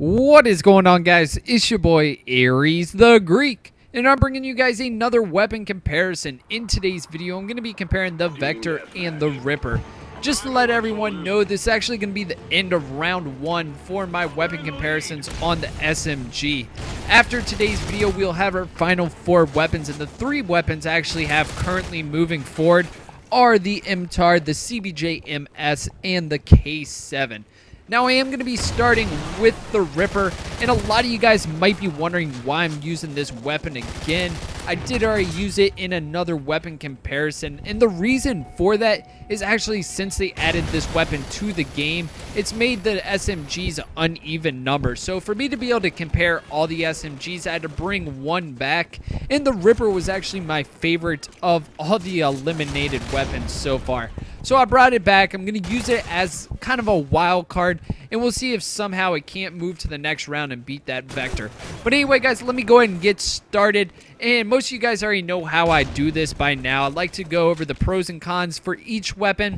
What is going on, guys? It's your boy Aries the Greek, and I'm bringing you guys another weapon comparison. In today's video, I'm going to be comparing the Vector and the Ripper. Just to let everyone know, this is actually going to be the end of round 1 for my weapon comparisons on the SMG. After today's video, we'll have our final 4 weapons, and the 3 weapons I actually have currently moving forward are the MTAR, the CBJ MS, and the K7. Now, I am going to be starting with the Ripper, and a lot of you guys might be wondering why I'm using this weapon again. I did already use it in another weapon comparison, and the reason for that is actually since they added this weapon to the game, it's made the SMGs an uneven number. So for me to be able to compare all the SMGs, I had to bring one back, and the Ripper was actually my favorite of all the eliminated weapons so far. So I brought it back. I'm going to use it as kind of a wild card, and we'll see if somehow it can't move to the next round and beat that Vector. But anyway, guys, let me go ahead and get started. And most of you guys already know how I do this by now. I like to go over the pros and cons for each weapon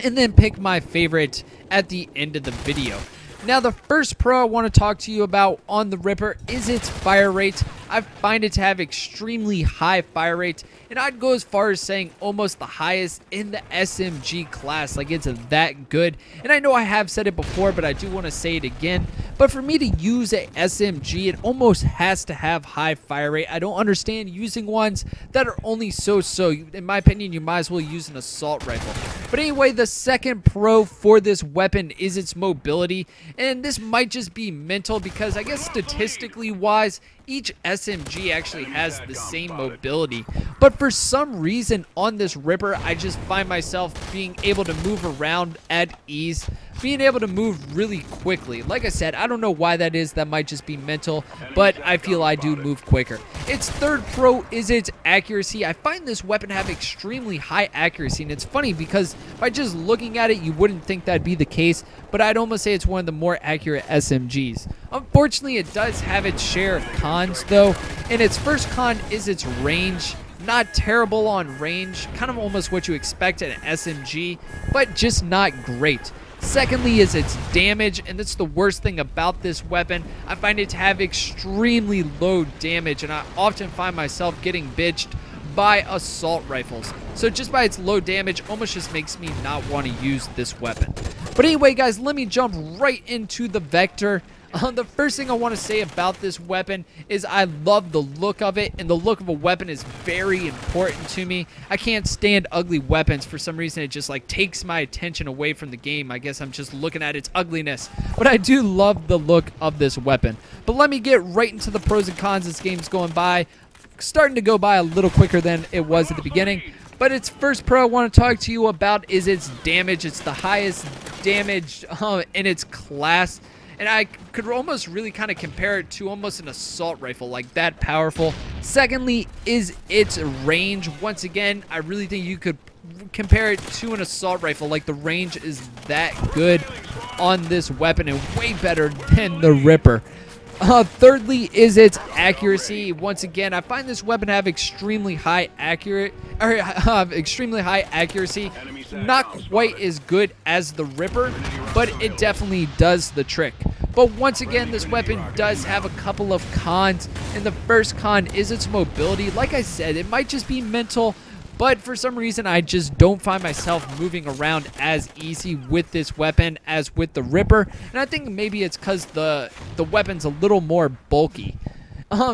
and then pick my favorite at the end of the video. Now, the first pro I want to talk to you about on the Ripper is its fire rate. I find it to have extremely high fire rate, and I'd go as far as saying almost the highest in the SMG class. Like, it's that good. And I know I have said it before, but I do want to say it again. But for me to use an SMG, it almost has to have high fire rate. I don't understand using ones that are only so-so. In my opinion, you might as well use an assault rifle. But anyway, the second pro for this weapon is its mobility. And this might just be mental because I guess statistically wise, each SMG actually has the same mobility. But for some reason on this Ripper, I just find myself being able to move around at ease, being able to move really quickly. Like I said, I don't know why that is. That might just be mental, but I feel I do move quicker. Its third pro is its accuracy. I find this weapon have extremely high accuracy, and it's funny because by just looking at it, you wouldn't think that'd be the case, but I'd almost say it's one of the more accurate SMGs. Unfortunately, it does have its share of cons, though, and its first con is its range. Not terrible on range, kind of almost what you expect at an SMG, but just not great. Secondly is its damage, and that's the worst thing about this weapon. I find it to have extremely low damage, and I often find myself getting bitched by assault rifles. So just by its low damage almost just makes me not want to use this weapon. But anyway, guys, let me jump right into the Vector. The first thing I want to say about this weapon is I love the look of it, and the look of a weapon is very important to me. I can't stand ugly weapons. For some reason, it just like takes my attention away from the game. I guess I'm just looking at its ugliness, but I do love the look of this weapon. But let me get right into the pros and cons. This game's going by, starting to go by a little quicker than it was at the beginning. But its first pro I want to talk to you about is its damage. It's the highest damage in its class. And I could almost really kind of compare it to almost an assault rifle, like that powerful. Secondly is its range. Once again, I really think you could compare it to an assault rifle. Like, the range is that good on this weapon and way better than the Ripper. Thirdly is its accuracy. Once again, I find this weapon to have extremely high accuracy. Not quite as good as the Ripper, but it definitely does the trick. But once again, this weapon does have a couple of cons, and the first con is its mobility. Like I said, it might just be mental, but for some reason, I just don't find myself moving around as easy with this weapon as with the Ripper. And I think maybe it's because the weapon's a little more bulky.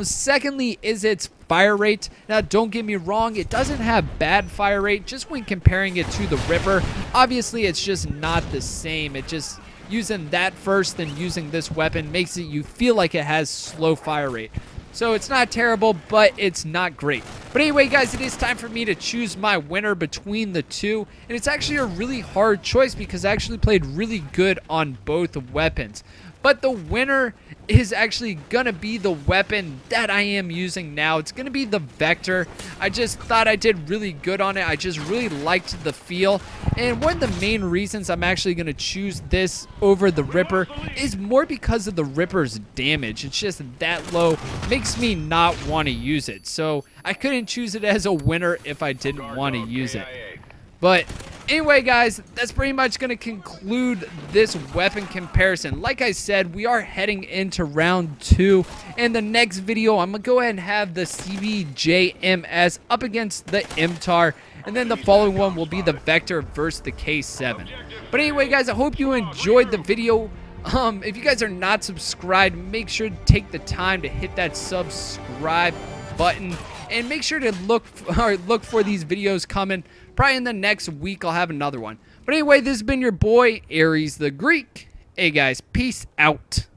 Secondly is its fire rate. Now, don't get me wrong, it doesn't have bad fire rate, just when comparing it to the Ripper. Obviously, it's just not the same. It just, using that first and using this weapon makes it you feel like it has slow fire rate. So it's not terrible, but it's not great. But anyway, guys, it is time for me to choose my winner between the two. And it's actually a really hard choice because I actually played really good on both weapons. But the winner is actually going to be the weapon that I am using now. It's going to be the Vector. I just thought I did really good on it. I just really liked the feel. And one of the main reasons I'm actually going to choose this over the Ripper is more because of the Ripper's damage. It's just that low. Makes me not want to use it. So I couldn't choose it as a winner if I didn't want to use it. But Anyway, guys, that's pretty much going to conclude this weapon comparison. Like I said, we are heading into round 2. In the next video, I'm going to go ahead and have the CVJMS up against the MTAR. And then the following one will be the Vector versus the K7. But anyway, guys, I hope you enjoyed the video. If you guys are not subscribed, make sure to take the time to hit that subscribe button. And make sure to look for these videos coming. Probably in the next week, I'll have another one. But anyway, this has been your boy, Aries the Greek. Hey, guys, peace out.